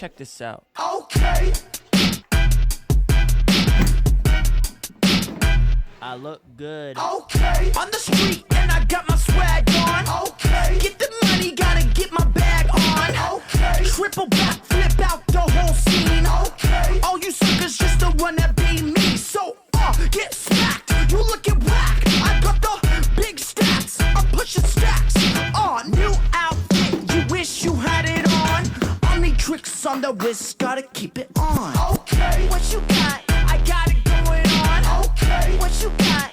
check this out. Okay. I look good. Okay. On the street and I got my swag on. Okay. Get the money, gotta get my bag on. Okay. Triple back, flip out the whole scene. Okay. All you suckers just to wanna be me. So, get smacked. You looking whack. I got the big stacks. I'm pushing stacks. New outfit. You wish you had it on. Only tricks on the wrist. Gotta keep it on. Okay. What you got? I got it going on. Okay. What you got?